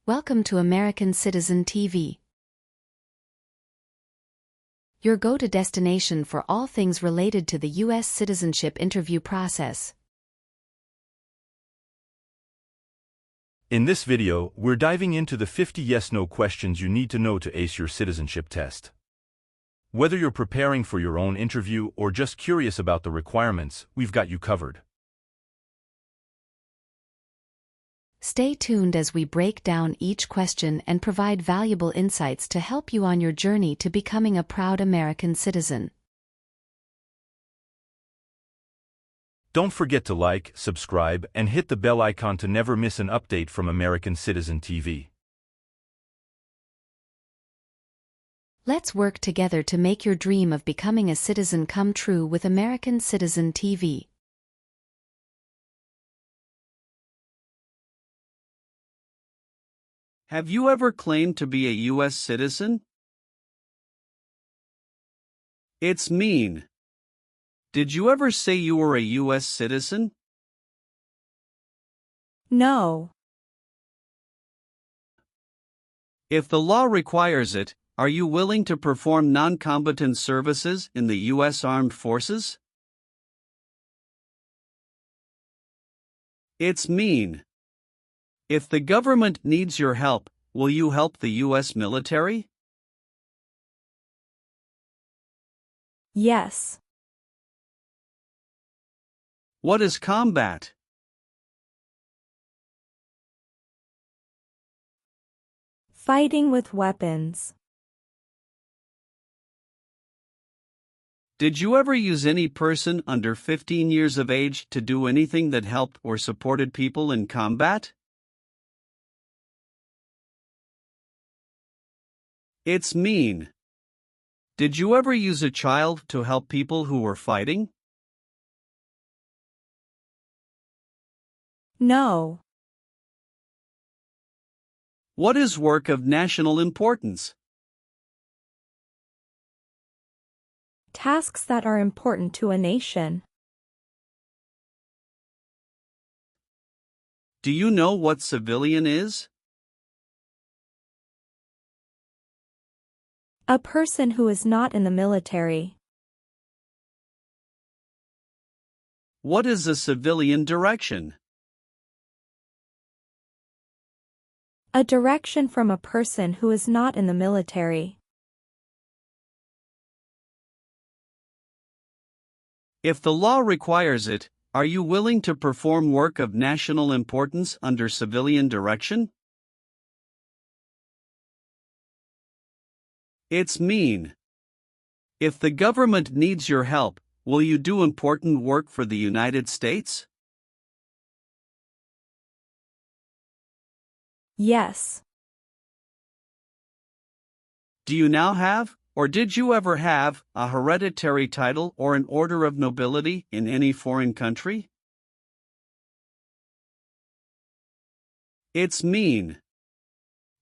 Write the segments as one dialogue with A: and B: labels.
A: Welcome to American Citizen TV, your go-to destination for all things related to the US citizenship interview process.
B: In this video, we're diving into the 50 yes-no questions you need to know to ace your citizenship test. Whether you're preparing for your own interview or just curious about the requirements, we've got you covered.
A: Stay tuned as we break down each question and provide valuable insights to help you on your journey to becoming a proud American citizen.
B: Don't forget to like, subscribe, and hit the bell icon to never miss an update from American Citizen TV.
A: Let's work together to make your dream of becoming a citizen come true with American Citizen TV.
C: Have you ever claimed to be a US citizen? It's mean. Did you ever say you were a US citizen?
D: No.
C: If the law requires it, are you willing to perform non-combatant services in the US Armed Forces? It's mean. If the government needs your help, will you help the US military?
D: Yes.
C: What is combat?
D: Fighting with weapons.
C: Did you ever use any person under 15 years of age to do anything that helped or supported people in combat? It's mean. Did you ever use a child to help people who were fighting?
D: No.
C: What is work of national importance?
D: Tasks that are important to a nation.
C: Do you know what civilian is?
D: A person who is not in the military.
C: What is a civilian direction?
D: A direction from a person who is not in the military.
C: If the law requires it, are you willing to perform work of national importance under civilian direction? It's mean. If the government needs your help, will you do important work for the United States?
D: Yes.
C: Do you now have, or did you ever have, a hereditary title or an order of nobility in any foreign country? It's mean.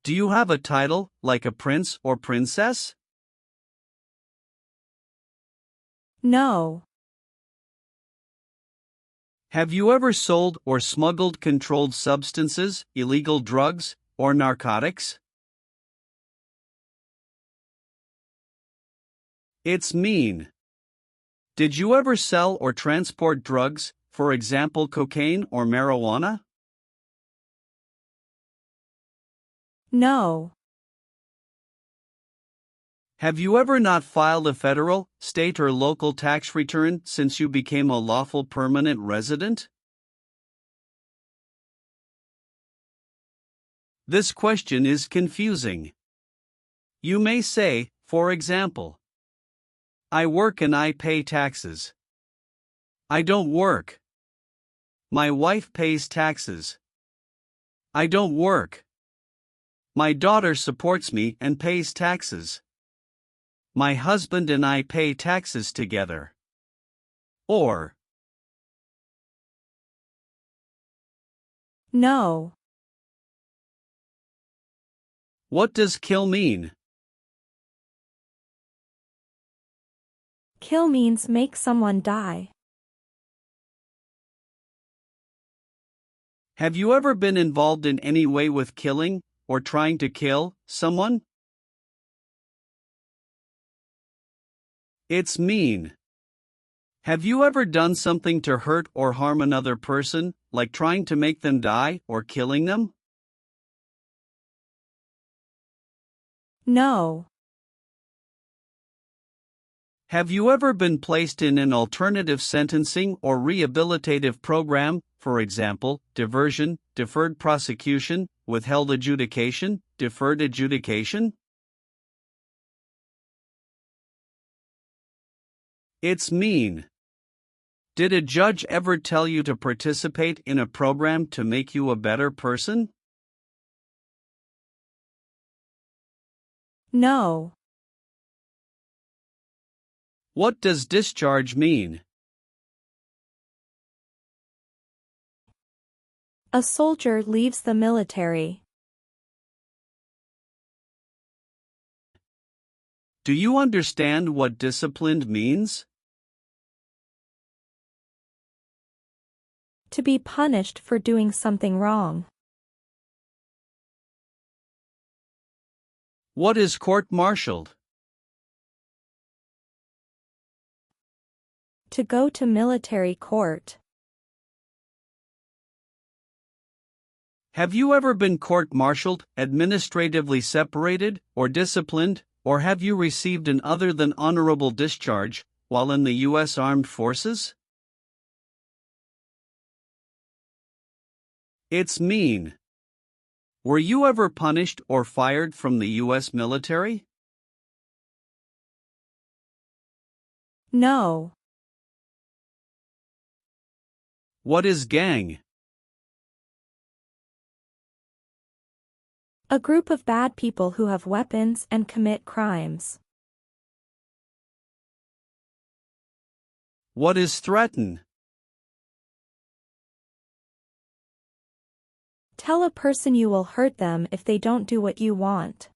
C: Do you have a title, like a prince or princess?
D: No.
C: Have you ever sold or smuggled controlled substances, illegal drugs, or narcotics? It's mean. Did you ever sell or transport drugs, for example cocaine or marijuana?
D: No.
C: Have you ever not filed a federal, state or local tax return since you became a lawful permanent resident? This question is confusing. You may say, for example, I work and I pay taxes. I don't work. My wife pays taxes. I don't work. My daughter supports me and pays taxes. My husband and I pay taxes together. Or,
D: No.
C: what does kill mean?
D: Kill means make someone die.
C: Have you ever been involved in any way with killing, or trying to kill someone? It's mean. Have you ever done something to hurt or harm another person, like trying to make them die or killing them?
D: No.
C: Have you ever been placed in an alternative sentencing or rehabilitative program, for example, diversion, deferred prosecution, withheld adjudication, deferred adjudication? It's mean. Did a judge ever tell you to participate in a program to make you a better person?
D: No.
C: What does discharge mean?
D: A soldier leaves the military.
C: Do you understand what disciplined means?
D: To be punished for doing something wrong.
C: What is court-martialed?
D: To go to military court.
C: Have you ever been court-martialed, administratively separated, or disciplined, or have you received an other than honorable discharge while in the U.S. Armed Forces? It's mean. Were you ever punished or fired from the U.S. military?
D: No.
C: What is gang?
D: A group of bad people who have weapons and commit crimes.
C: What is threaten?
D: Tell a person you will hurt them if they don't do what you want.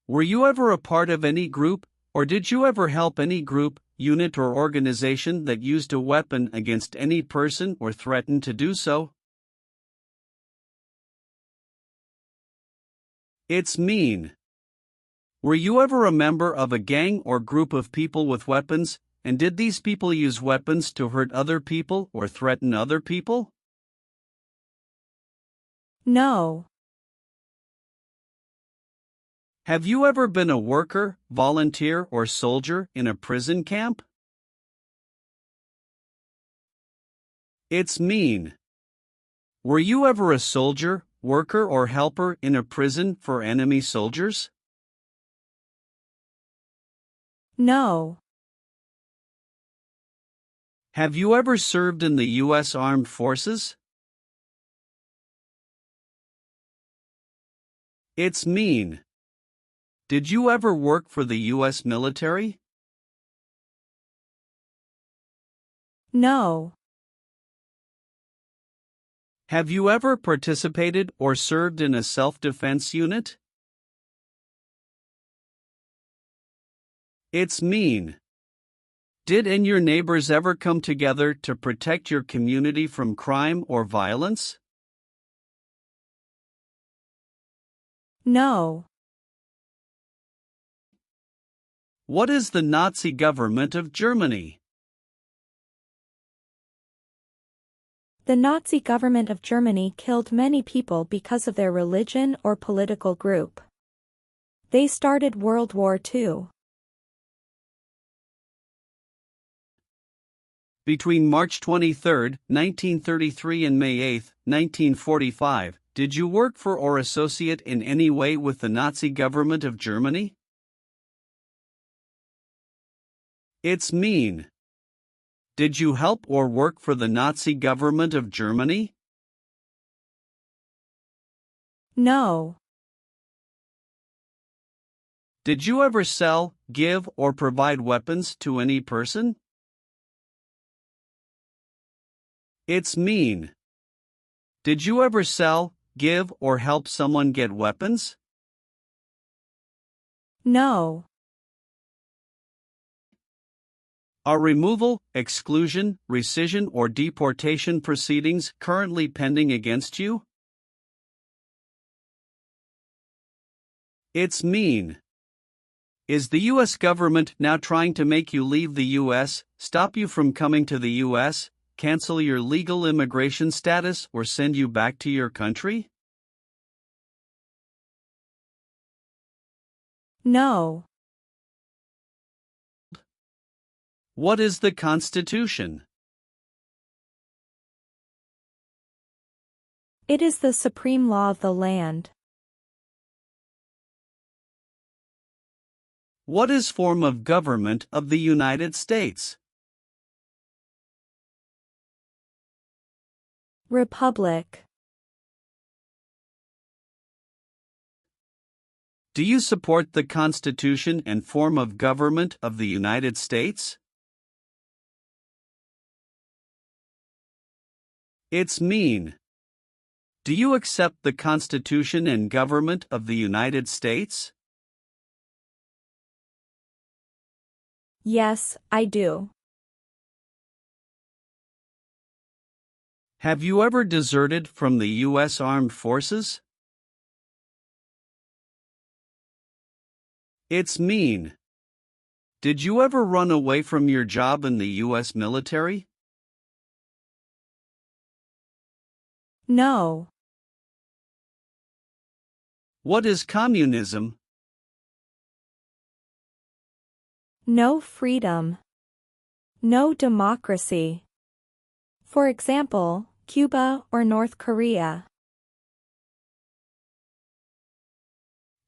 C: Were you ever a part of any group, or did you ever help any group, unit or organization that used a weapon against any person or threatened to do so? It's mean. Were you ever a member of a gang or group of people with weapons, and did these people use weapons to hurt other people or threaten other people?
D: No.
C: Have you ever been a worker, volunteer, or soldier in a prison camp? It's mean. Were you ever a soldier, worker, or helper in a prison for enemy soldiers?
D: No.
C: Have you ever served in the U.S. Armed Forces? It's mean. Did you ever work for the U.S. military?
D: No.
C: Have you ever participated or served in a self-defense unit? It's mean. Did and your neighbors ever come together to protect your community from crime or violence?
D: No.
C: What is the Nazi government of Germany?
D: The Nazi government of Germany killed many people because of their religion or political group. They started World War II.
C: Between March 23, 1933 and May 8, 1945, did you work for or associate in any way with the Nazi government of Germany? It's mean. Did you help or work for the Nazi government of Germany?
D: No.
C: Did you ever sell, give, or provide weapons to any person? It's mean. Did you ever sell, give, or help someone get weapons?
D: No.
C: Are removal, exclusion, rescission, or deportation proceedings currently pending against you? It's mean. Is the US government now trying to make you leave the US, stop you from coming to the US, cancel your legal immigration status, or send you back to your country?
D: No.
C: What is the Constitution?
D: It is the supreme law of the land.
C: What is form of government of the United States?
D: Republic.
C: Do you support the Constitution and form of government of the United States? It's mean. Do you accept the Constitution and government of the United States?
D: Yes, I do.
C: Have you ever deserted from the U.S. Armed Forces? It's mean. Did you ever run away from your job in the U.S. military?
D: No.
C: What is communism?
D: No freedom. No democracy. For example, Cuba or North Korea.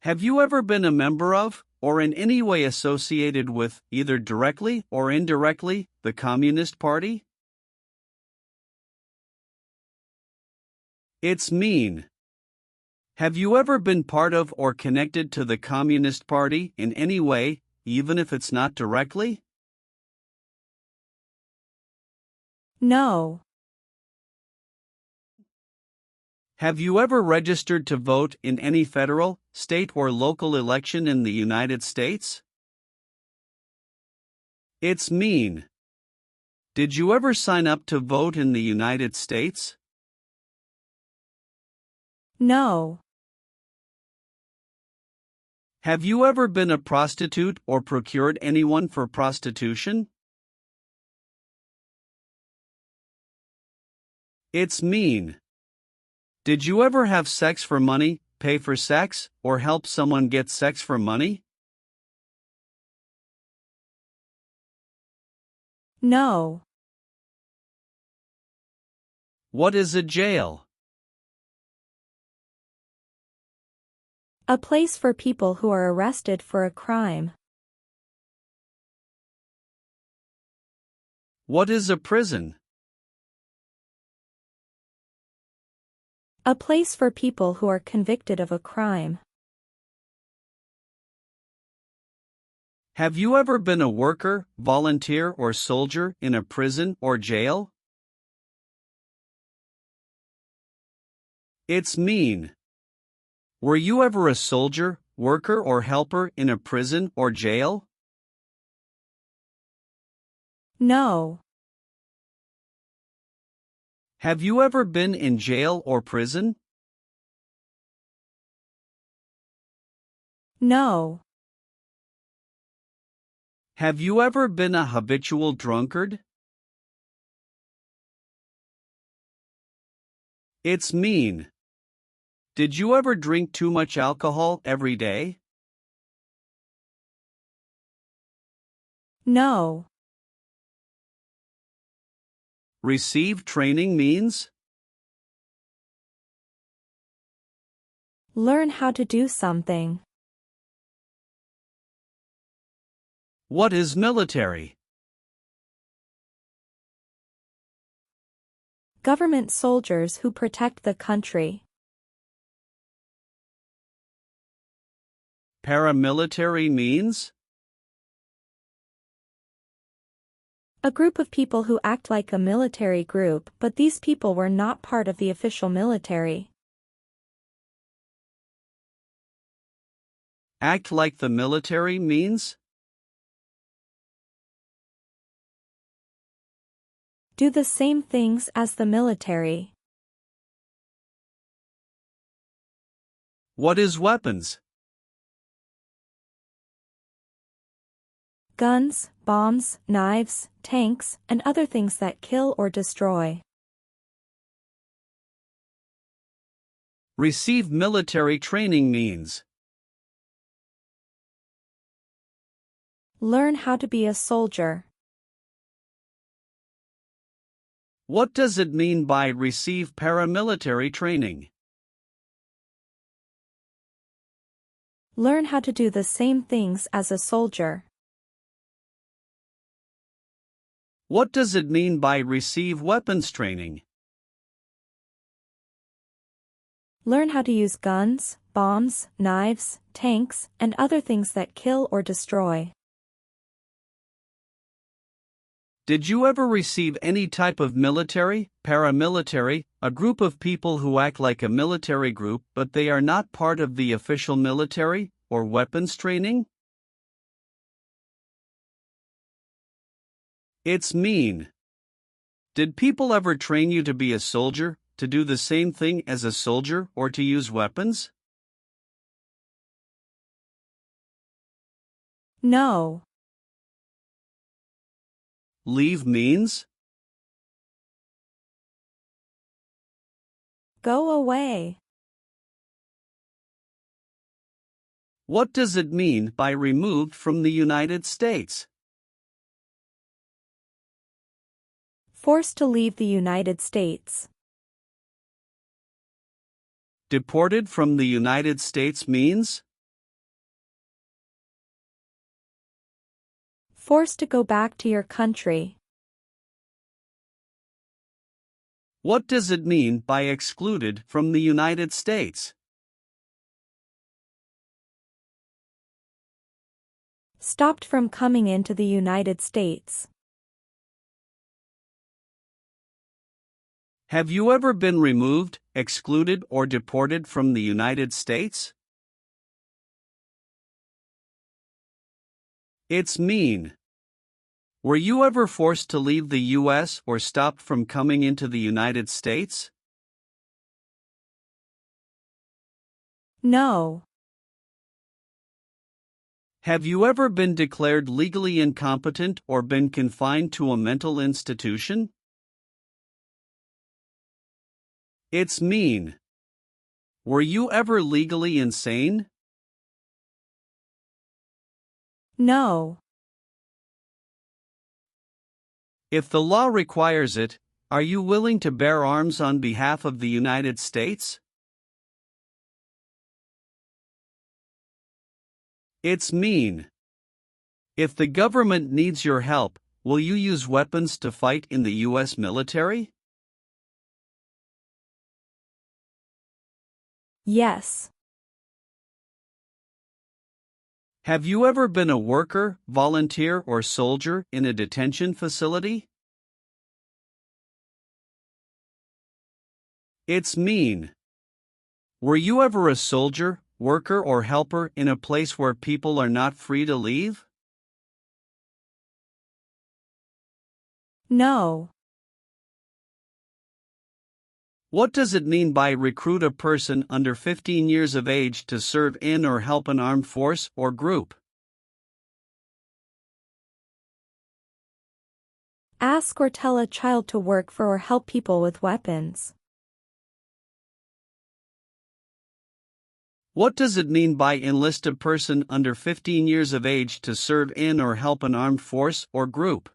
C: Have you ever been a member of, or in any way associated with, either directly or indirectly, the Communist Party? It's mean. Have you ever been part of or connected to the Communist Party in any way, even if it's not directly?
D: No.
C: Have you ever registered to vote in any federal, state, or local election in the United States? It's mean. Did you ever sign up to vote in the United States?
D: No.
C: Have you ever been a prostitute or procured anyone for prostitution? It's mean. Did you ever have sex for money, pay for sex, or help someone get sex for money?
D: No.
C: What is a jail?
D: A place for people who are arrested for a crime.
C: What is a prison?
D: A place for people who are convicted of a crime.
C: Have you ever been a worker, volunteer, or soldier in a prison or jail? It's mean. Were you ever a soldier, worker, or helper in a prison or jail?
D: No.
C: Have you ever been in jail or prison?
D: No.
C: Have you ever been a habitual drunkard? It's mean. Did you ever drink too much alcohol every day?
D: No.
C: Receive training means?
D: Learn how to do something.
C: What is military?
D: Government soldiers who protect the country.
C: Paramilitary means?
D: A group of people who act like a military group, but these people were not part of the official military.
C: Act like the military means?
D: Do the same things as the military.
C: What is weapons?
D: Guns, bombs, knives, tanks, and other things that kill or destroy.
C: Receive military training means.
D: Learn how to be a soldier.
C: What does it mean by receive paramilitary training?
D: Learn how to do the same things as a soldier.
C: What does it mean by receive weapons training?
D: Learn how to use guns, bombs, knives, tanks, and other things that kill or destroy.
C: Did you ever receive any type of military, paramilitary, a group of people who act like a military group but they are not part of the official military, or weapons training? It's mean. Did people ever train you to be a soldier, to do the same thing as a soldier, or to use weapons?
D: No.
C: Leave means?
D: Go away.
C: What does it mean by removed from the United States?
D: Forced to leave the United States.
C: Deported from the United States means?
D: Forced to go back to your country.
C: What does it mean by excluded from the United States?
D: Stopped from coming into the United States.
C: Have you ever been removed, excluded, or deported from the United States? It's mean. Were you ever forced to leave the U.S. or stopped from coming into the United States?
D: No.
C: Have you ever been declared legally incompetent or been confined to a mental institution? It's mean. Were you ever legally insane?
D: No.
C: If the law requires it, are you willing to bear arms on behalf of the United States? It's mean. If the government needs your help, will you use weapons to fight in the U.S. military?
D: Yes.
C: Have you ever been a worker, volunteer, or soldier in a detention facility? It's mean. Were you ever a soldier, worker, or helper in a place where people are not free to leave?
D: No.
C: What does it mean by recruit a person under 15 years of age to serve in or help an armed force or group?
D: Ask or tell a child to work for or help people with weapons.
C: What does it mean by enlist a person under 15 years of age to serve in or help an armed force or group?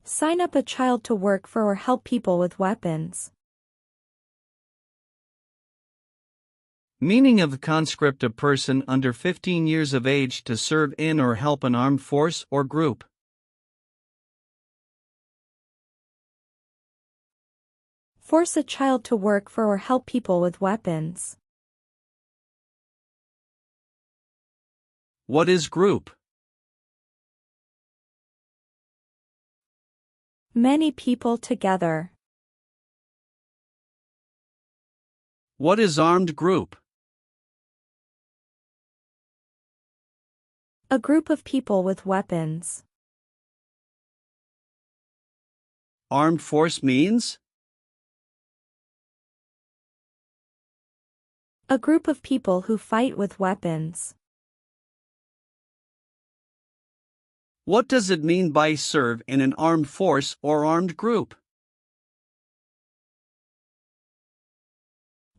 D: Sign up a child to work for or help people with weapons.
C: Meaning of conscript a person under 15 years of age to serve in or help an armed force or group.
D: Force a child to work for or help people with weapons.
C: What is group?
D: Many people together.
C: What is armed group?
D: A group of people with weapons.
C: Armed force means?
D: A group of people who fight with weapons.
C: What does it mean by serve in an armed force or armed group?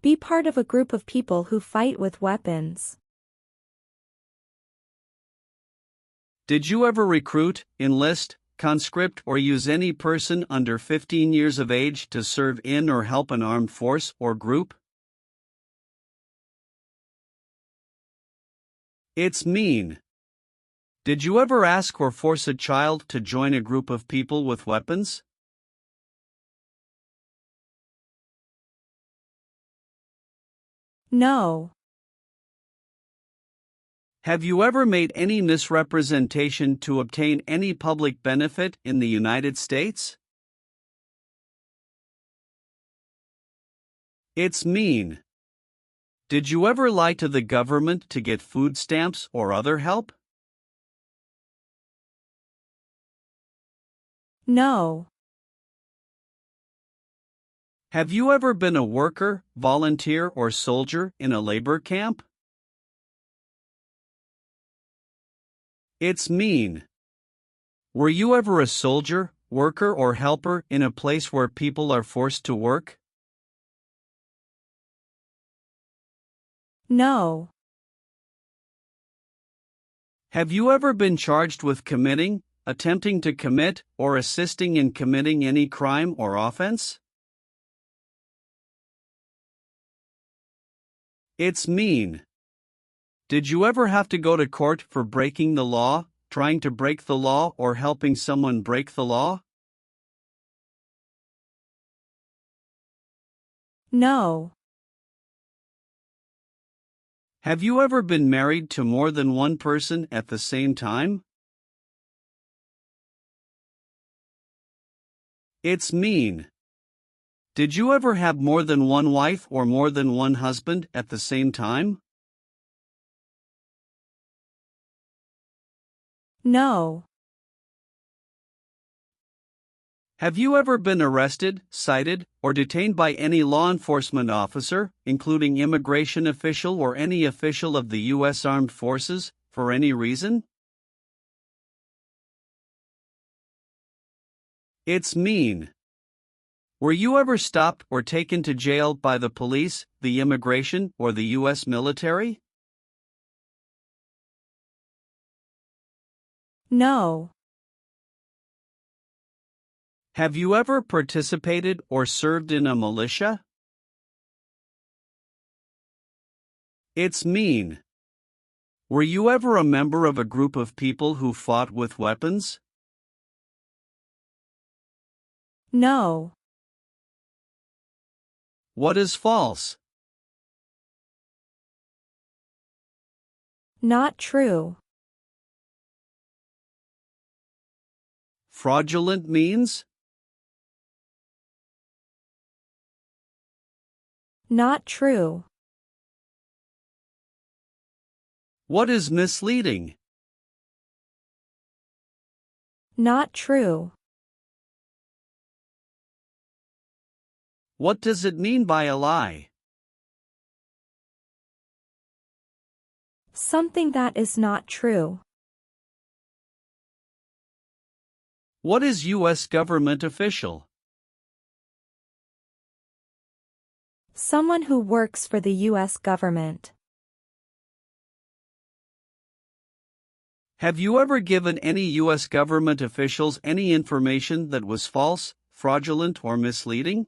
D: Be part of a group of people who fight with weapons.
C: Did you ever recruit, enlist, conscript, or use any person under 15 years of age to serve in or help an armed force or group? It's mean. Did you ever ask or force a child to join a group of people with weapons?
D: No.
C: Have you ever made any misrepresentation to obtain any public benefit in the United States? It's mean. Did you ever lie to the government to get food stamps or other help?
D: No.
C: Have you ever been a worker, volunteer, or soldier in a labor camp? It's mean. Were you ever a soldier, worker, or helper in a place where people are forced to work?
D: No.
C: Have you ever been charged with committing, attempting to commit, or assisting in committing any crime or offense? It's mean. Did you ever have to go to court for breaking the law, trying to break the law, or helping someone break the law?
D: No.
C: Have you ever been married to more than one person at the same time? It's mean. Did you ever have more than one wife or more than one husband at the same time?
D: No.
C: Have you ever been arrested, cited, or detained by any law enforcement officer, including immigration official or any official of the U.S. Armed Forces, for any reason? It's mean. Were you ever stopped or taken to jail by the police, the immigration, or the U.S. military?
D: No.
C: Have you ever participated or served in a militia? It's mean. Were you ever a member of a group of people who fought with weapons?
D: No.
C: What is false?
D: Not true.
C: Fraudulent means?
D: Not true.
C: What is misleading?
D: Not true.
C: What does it mean by a lie?
D: Something that is not true.
C: What is U.S. government official?
D: Someone who works for the U.S. government.
C: Have you ever given any U.S. government officials any information that was false, fraudulent, or misleading?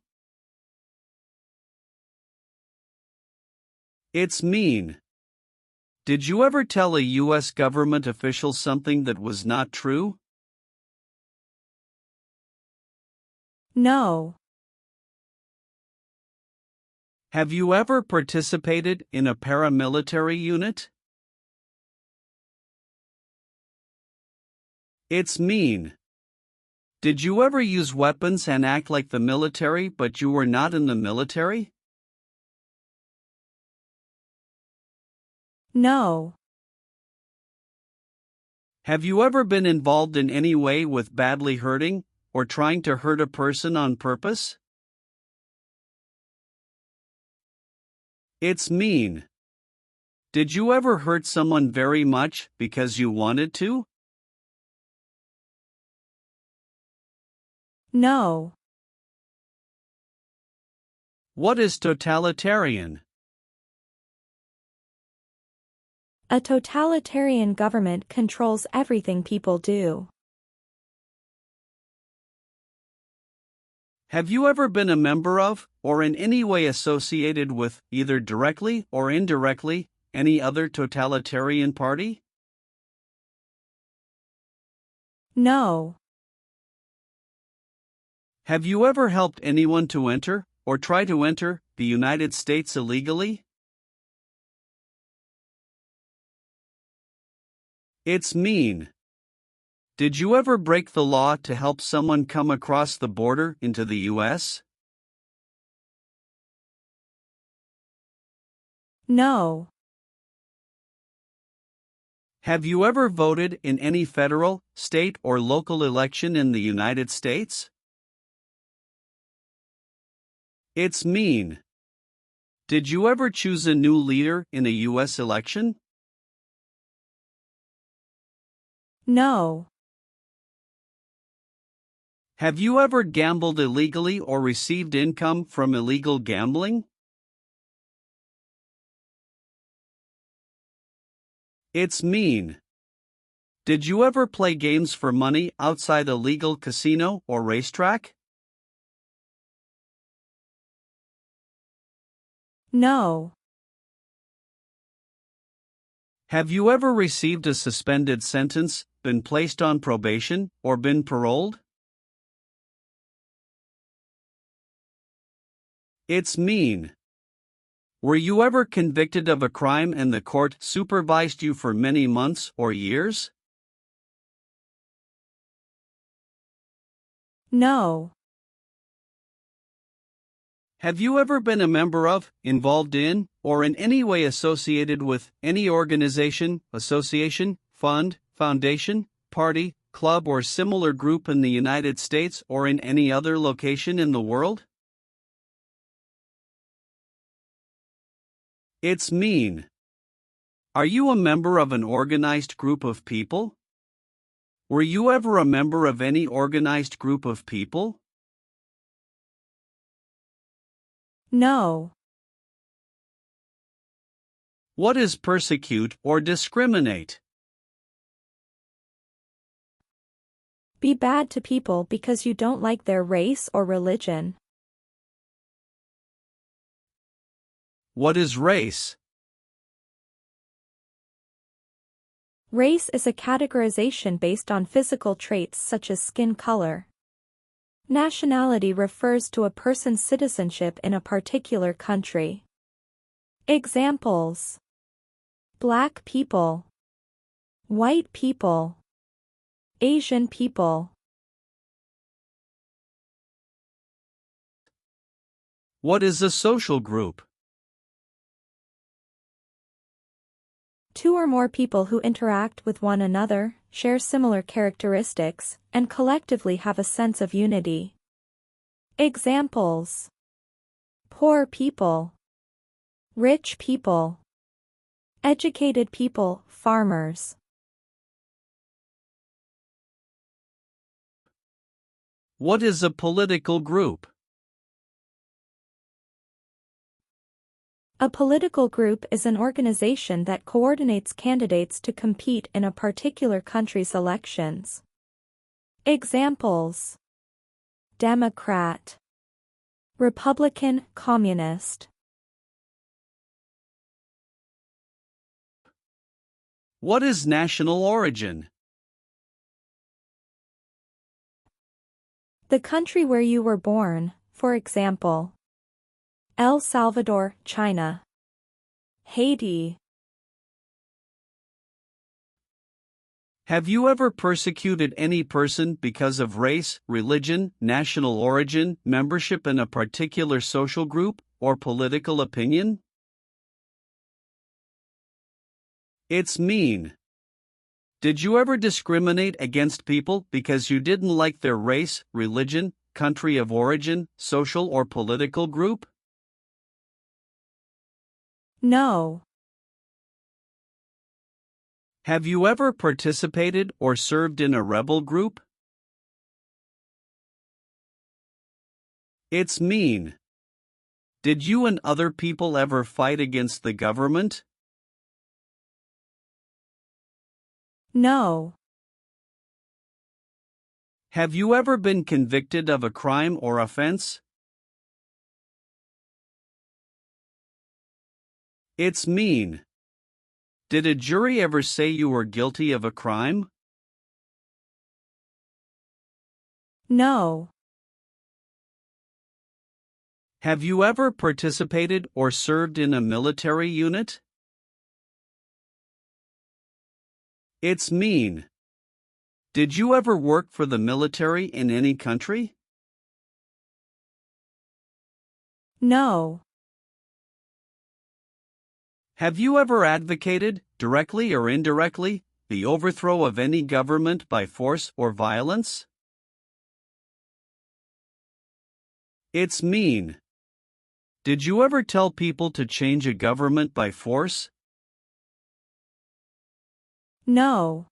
C: It's mean. Did you ever tell a U.S. government official something that was not true?
D: No.
C: Have you ever participated in a paramilitary unit? It's mean. Did you ever use weapons and act like the military but you were not in the military?
D: No.
C: Have you ever been involved in any way with badly hurting or trying to hurt a person on purpose? It's mean. Did you ever hurt someone very much because you wanted to?
D: No.
C: What is totalitarian?
D: A totalitarian government controls everything people do.
C: Have you ever been a member of, or in any way associated with, either directly or indirectly, any other totalitarian party?
D: No.
C: Have you ever helped anyone to enter, or try to enter, the United States illegally? It's mean. Did you ever break the law to help someone come across the border into the US?
D: No.
C: Have you ever voted in any federal, state, or local election in the United States? It's mean. Did you ever choose a new leader in a US election?
D: No.
C: Have you ever gambled illegally or received income from illegal gambling? It's mean. Did you ever play games for money outside a legal casino or racetrack?
D: No.
C: Have you ever received a suspended sentence, been placed on probation, or been paroled? It's mean. Were you ever convicted of a crime and the court supervised you for many months or years?
D: No.
C: Have you ever been a member of, involved in, or in any way associated with any organization, association, fund, foundation, party, club, or similar group in the United States or in any other location in the world? It's mean. Are you a member of an organized group of people? Were you ever a member of any organized group of people?
D: No.
C: What is persecute or discriminate?
D: Be bad to people because you don't like their race or religion.
C: What is race?
D: Race is a categorization based on physical traits such as skin color. Nationality refers to a person's citizenship in a particular country. Examples: Black people, white people, Asian people.
C: What is a social group?
D: Two or more people who interact with one another, share similar characteristics, and collectively have a sense of unity. Examples: poor people, rich people, educated people, farmers.
C: What is a political group?
D: A political group is an organization that coordinates candidates to compete in a particular country's elections. Examples: Democrat, Republican, Communist.
C: What is national origin?
D: The country where you were born, for example, El Salvador, China, Haiti.
C: Have you ever persecuted any person because of race, religion, national origin, membership in a particular social group, or political opinion? It's mean. Did you ever discriminate against people because you didn't like their race, religion, country of origin, social or political group?
D: No.
C: Have you ever participated or served in a rebel group? It's mean. Did you and other people ever fight against the government?
D: No.
C: Have you ever been convicted of a crime or offense? It's mean. Did a jury ever say you were guilty of a crime?
D: No.
C: Have you ever participated or served in a military unit? It's mean. Did you ever work for the military in any country?
D: No.
C: Have you ever advocated, directly or indirectly, the overthrow of any government by force or violence? It's mean. Did you ever tell people to change a government by force?
D: No.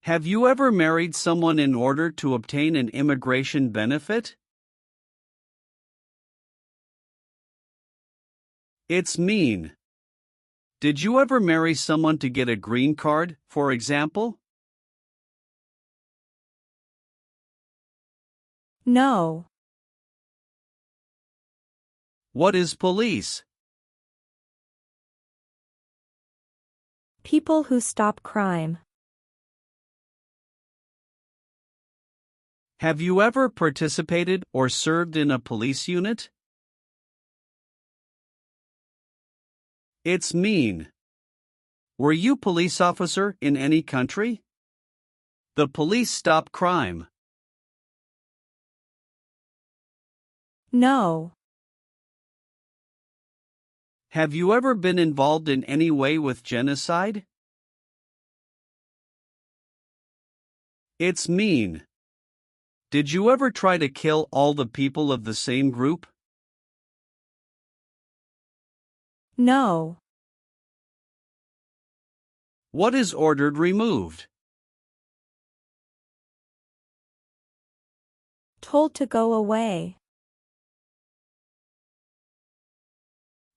C: Have you ever married someone in order to obtain an immigration benefit? It's mean. Did you ever marry someone to get a green card, for example?
D: No.
C: What is police?
D: People who stop crime.
C: Have you ever participated or served in a police unit? It's mean. Were you police officer in any country? The police stop crime.
D: No.
C: Have you ever been involved in any way with genocide? It's mean. Did you ever try to kill all the people of the same group?
D: No.
C: What is ordered removed?
D: Told to go away.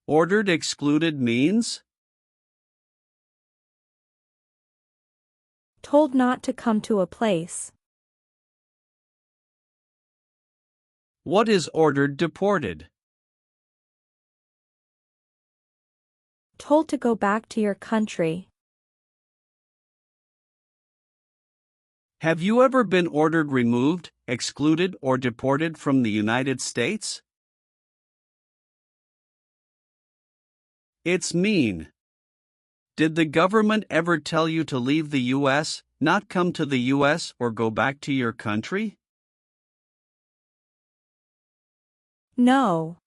C: Ordered excluded means?
D: Told not to come to a place.
C: What is ordered deported?
D: Told to go back to your country.
C: Have you ever been ordered removed, excluded, or deported from the United States? It's mean. Did the government ever tell you to leave the U.S., not come to the U.S., or go back to your country?
D: No.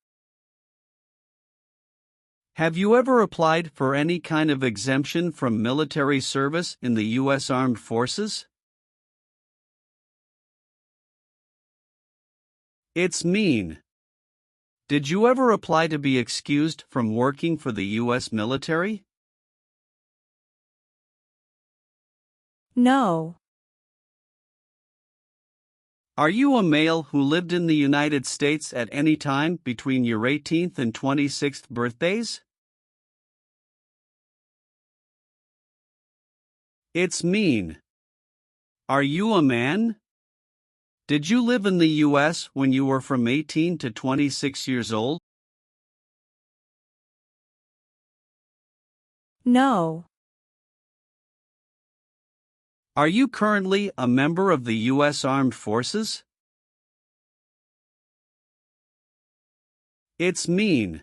C: Have you ever applied for any kind of exemption from military service in the U.S. Armed Forces? It's mean. Did you ever apply to be excused from working for the U.S. military?
D: No.
C: Are you a male who lived in the United States at any time between your 18th and 26th birthdays? It's mean. Are you a man? Did you live in the U.S. when you were from 18 to 26 years old?
D: No.
C: Are you currently a member of the U.S. Armed Forces? It's mean.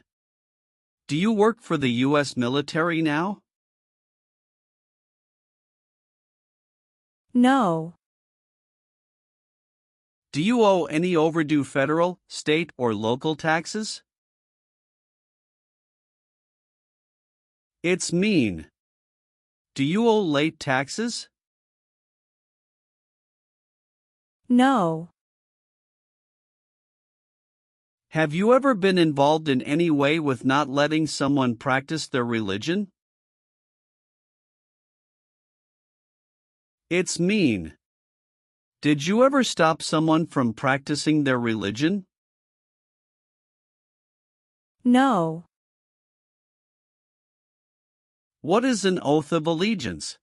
C: Do you work for the U.S. military now?
D: No.
C: Do you owe any overdue federal, state, or local taxes? It's mean. Do you owe late taxes?
D: No.
C: Have you ever been involved in any way with not letting someone practice their religion? It's mean. Did you ever stop someone from practicing their religion?
D: No.
C: What is an oath of allegiance?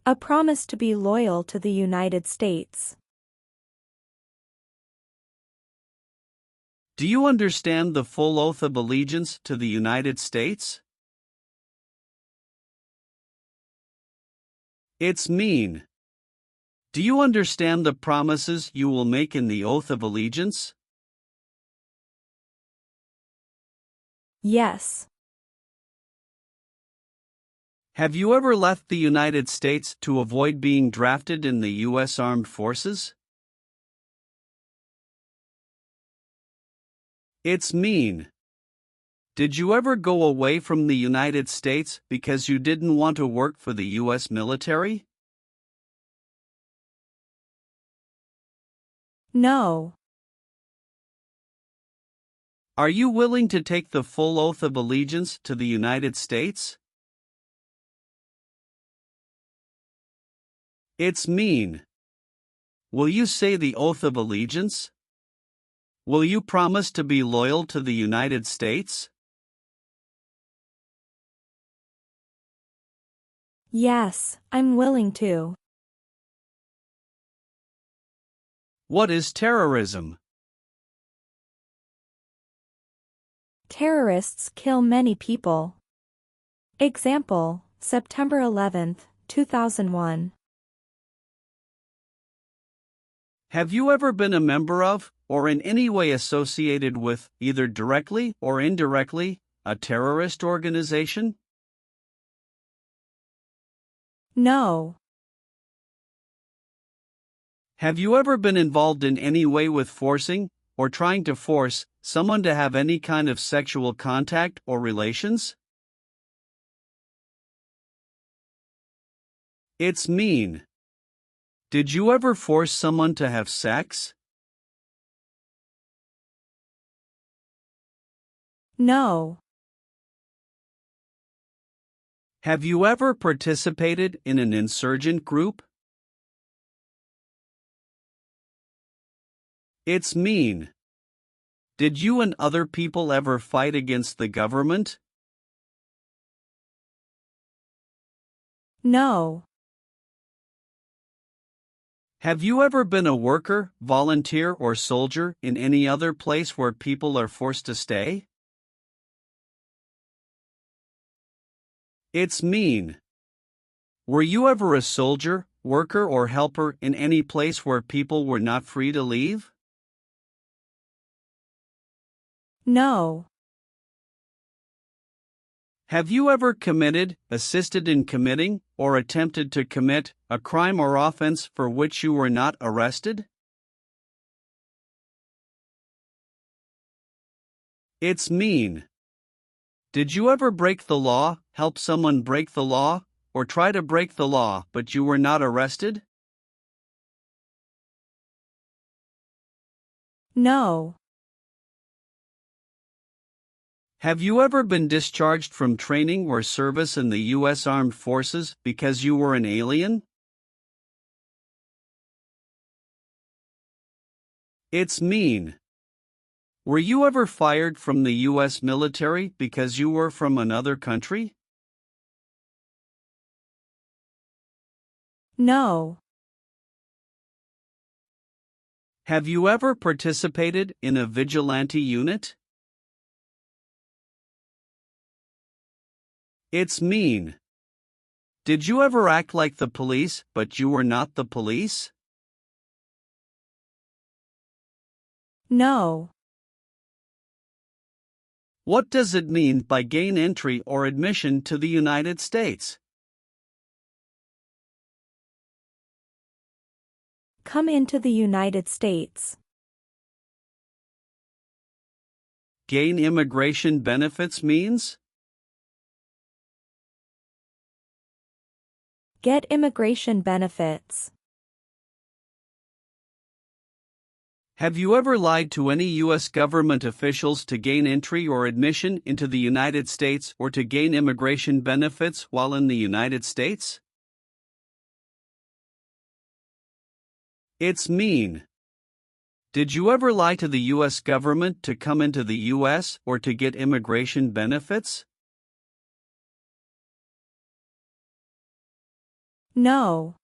D: A promise to be loyal to the United States.
C: Do you understand the full oath of allegiance to the United States? It's mean. Do you understand the promises you will make in the oath of allegiance?
D: Yes.
C: Have you ever left the United States to avoid being drafted in the U.S. Armed Forces? It's mean. Did you ever go away from the United States because you didn't want to work for the U.S. military?
D: No.
C: Are you willing to take the full oath of allegiance to the United States? It's mean. Will you say the oath of allegiance? Will you promise to be loyal to the United States?
D: Yes, I'm willing to.
C: What is terrorism?
D: Terrorists kill many people. Example, September 11, 2001.
C: Have you ever been a member of, or in any way associated with, either directly or indirectly, a terrorist organization?
D: No.
C: Have you ever been involved in any way with forcing, or trying to force, someone to have any kind of sexual contact or relations? It's mean. Did you ever force someone to have sex?
D: No.
C: Have you ever participated in an insurgent group? It's mean. Did you and other people ever fight against the government?
D: No.
C: Have you ever been a worker, volunteer, or soldier in any other place where people are forced to stay? It's mean. Were you ever a soldier, worker, or helper in any place where people were not free to leave?
D: No.
C: Have you ever committed, assisted in committing, or attempted to commit a crime or offense for which you were not arrested? It's mean. Did you ever break the law, help someone break the law, or try to break the law but you were not arrested?
D: No.
C: Have you ever been discharged from training or service in the U.S. Armed Forces because you were an alien? It's mean. Were you ever fired from the U.S. military because you were from another country?
D: No.
C: Have you ever participated in a vigilante unit? It's mean. Did you ever act like the police but you were not the police?
D: No.
C: What does it mean by gain entry or admission to the United States?
D: Come into the United States.
C: Gain immigration benefits means?
D: Get immigration benefits.
C: Have you ever lied to any U.S. government officials to gain entry or admission into the United States or to gain immigration benefits while in the United States? It's mean. Did you ever lie to the US government to come into the US or to get immigration benefits?
D: No.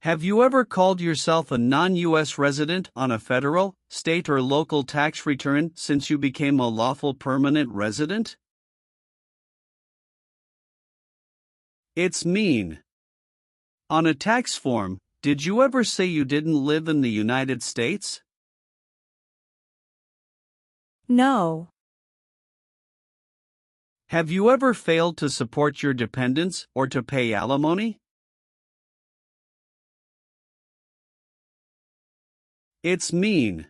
C: Have you ever called yourself a non-US resident on a federal, state or local tax return since you became a lawful permanent resident? It's mean. On a tax form, did you ever say you didn't live in the United States?
D: No.
C: Have you ever failed to support your dependents or to pay alimony? It's mean.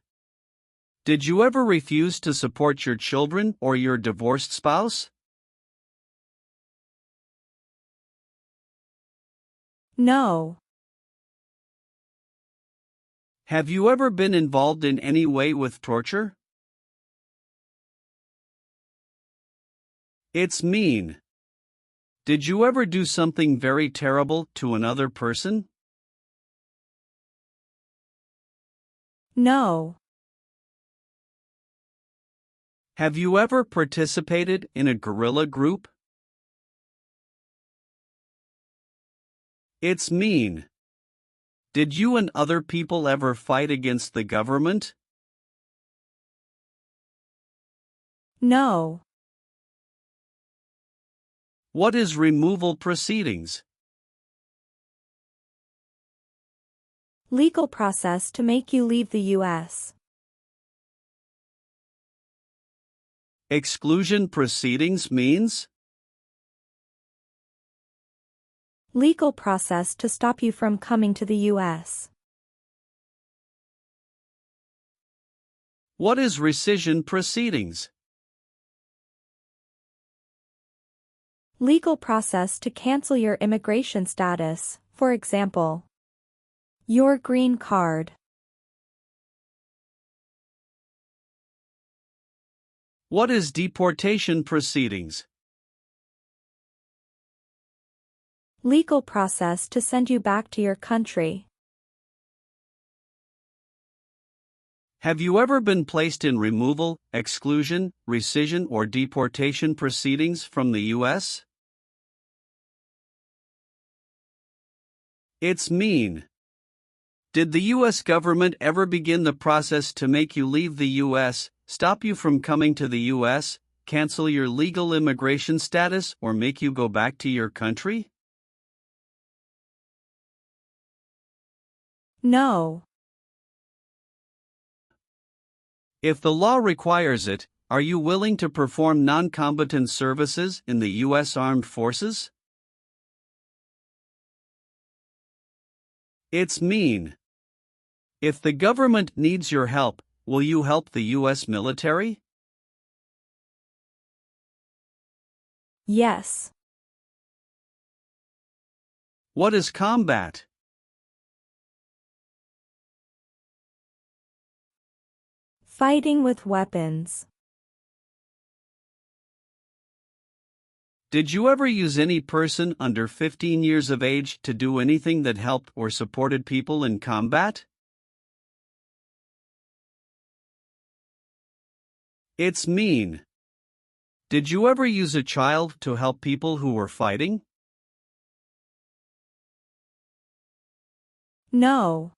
C: Did you ever refuse to support your children or your divorced spouse?
D: No.
C: Have you ever been involved in any way with torture? It's mean. Did you ever do something very terrible to another person?
D: No.
C: Have you ever participated in a guerrilla group? It's mean. Did you and other people ever fight against the government?
D: No.
C: What is removal proceedings?
D: Legal process to make you leave the U.S.
C: Exclusion proceedings means?
D: Legal process to stop you from coming to the U.S.
C: What is rescission proceedings?
D: Legal process to cancel your immigration status, for example, your green card.
C: What is deportation proceedings?
D: Legal process to send you back to your country.
C: Have you ever been placed in removal, exclusion, rescission or deportation proceedings from the U.S.? It's mean. Did the U.S. government ever begin the process to make you leave the U.S., stop you from coming to the U.S., cancel your legal immigration status or make you go back to your country?
D: No.
C: If the law requires it, are you willing to perform non-combatant services in the U.S. Armed Forces? It's mean. If the government needs your help, will you help the U.S. military?
D: Yes.
C: What is combat?
D: Fighting with weapons.
C: Did you ever use any person under 15 years of age to do anything that helped or supported people in combat? It's mean. Did you ever use a child to help people who were fighting?
D: No.